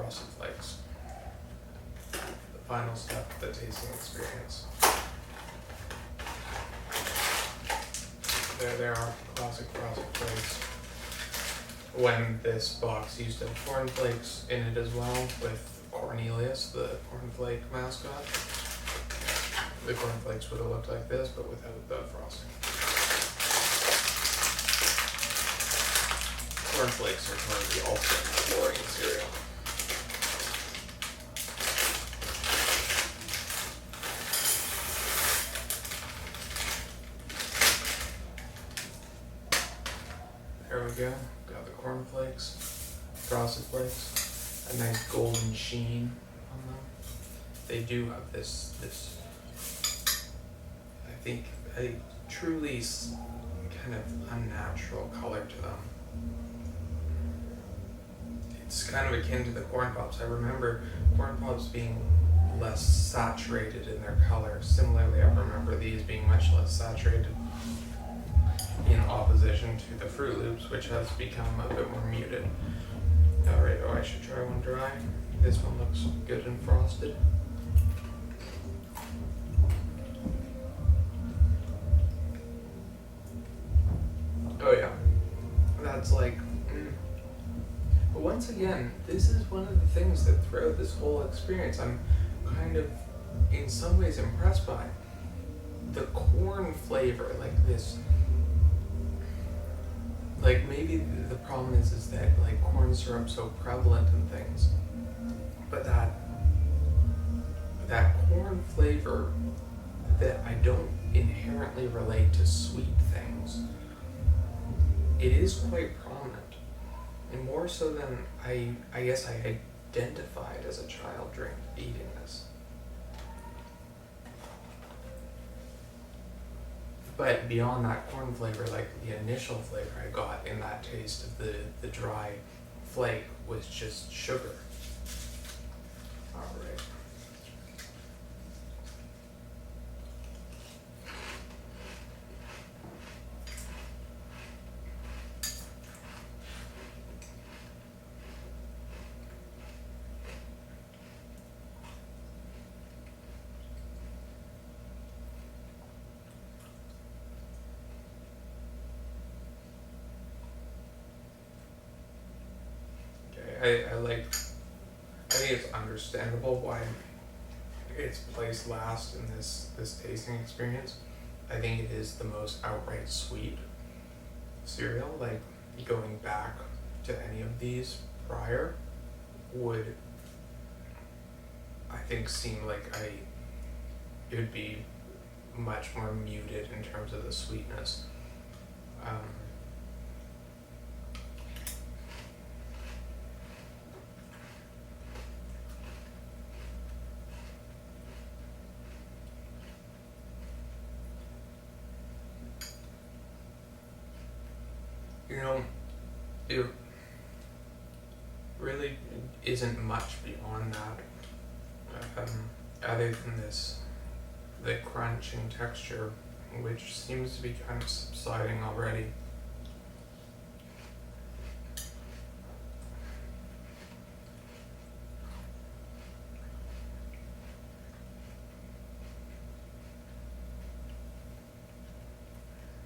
Frosted Flakes. The final step of the tasting experience. There they are, classic Frosted Flakes. When this box used to have corn flakes in it as well, with Cornelius, the cornflake mascot. The cornflakes would have looked like this, but without the frosting. Cornflakes are kind of the ultimate boring cereal. There we go. Got the cornflakes, Frosted Flakes, a nice golden sheen on them. They do have this I think, a truly kind of unnatural color to them. It's kind of akin to the corn pops. I remember corn pops being less saturated in their color. Similarly, I remember these being much less saturated in opposition to the Fruit Loops, which has become a bit more muted. Alright, I should try one dry. This one looks good and frosted. Oh yeah, that's like, But once again, this is one of the things that throughout this whole experience I'm kind of, in some ways, impressed by. The corn flavor, like this, like maybe the problem is that like corn syrup's so prevalent in things, but that corn flavor that I don't inherently relate to sweet things, it is quite prominent, and more so than I guess I identified as a child eating this. But beyond that corn flavor, like the initial flavor I got in that taste of the dry flake was just sugar. Alright. I think it's understandable why it's placed last in this tasting experience. I think it is the most outright sweet cereal. Like, going back to any of these prior would, I think, seem like it would be much more muted in terms of the sweetness. It really isn't much beyond that, other than the crunching texture, which seems to be kind of subsiding already.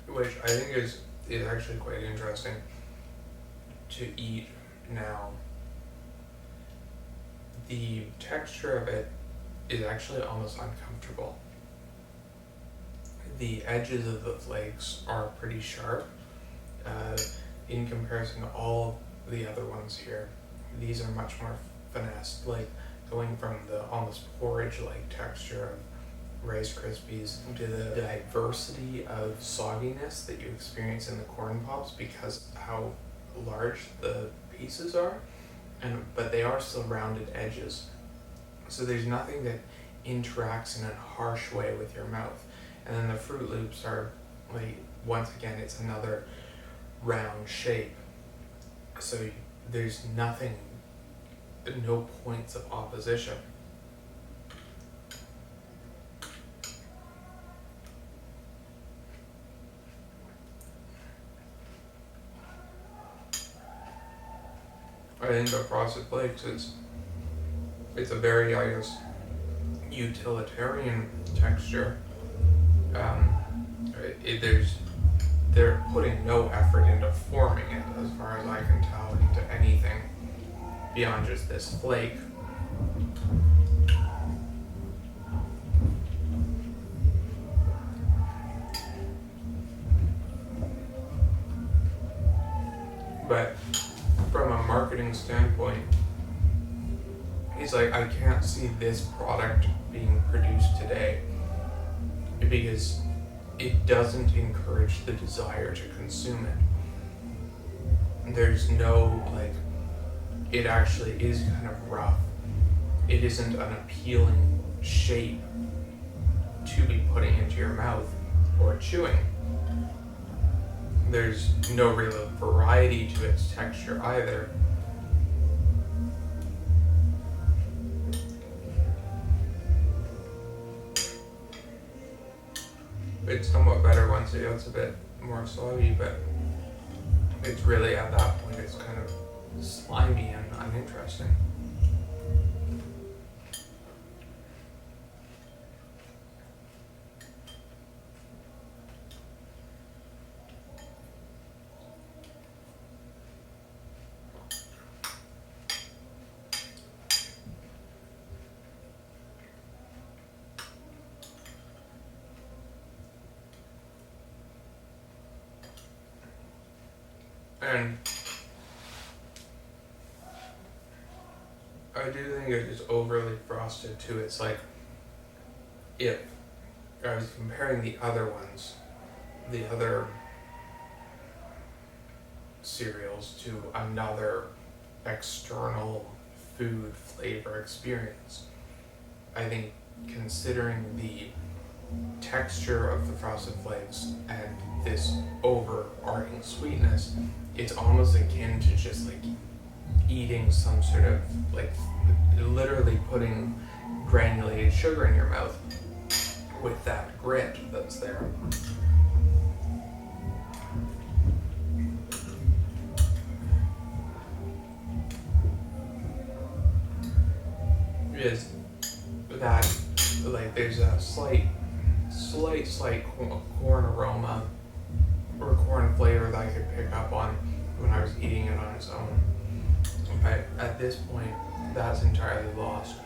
Which I think is actually quite interesting to eat now. The texture of it is actually almost uncomfortable. The edges of the flakes are pretty sharp in comparison to all the other ones here. These are much more finessed, like going from the almost porridge-like texture of Rice Krispies to the diversity of sogginess that you experience in the corn pops because how large the pieces are, but they are still rounded edges. So there's nothing that interacts in a harsh way with your mouth. And then the Fruit Loops are, like, once again, it's another round shape. So there's nothing, no points of opposition. I think the Frosted Flakes is It's a very, I guess, utilitarian texture. They're putting no effort into forming it, as far as I can tell, into anything beyond just this flake. But from a marketing standpoint, he's like, I can't see this product being produced today because it doesn't encourage the desire to consume it. There's no, like, it actually is kind of rough. It isn't an appealing shape to be putting into your mouth or chewing. There's no real variety to its texture either. It's somewhat better once it gets a bit more soggy, but it's really, at that point, it's kind of slimy and uninteresting. And I do think it is overly frosted too. It's like, if I was comparing the other ones, the other cereals, to another external food flavor experience, I think considering the texture of the Frosted Flakes and this overarching sweetness, it's almost akin to just like eating some sort of, like, literally putting granulated sugar in your mouth with that grit that's there. Is that, like, there's a slight corn aroma or corn flavor that I could pick up on when I was eating it on its own. But at this point, that's entirely lost.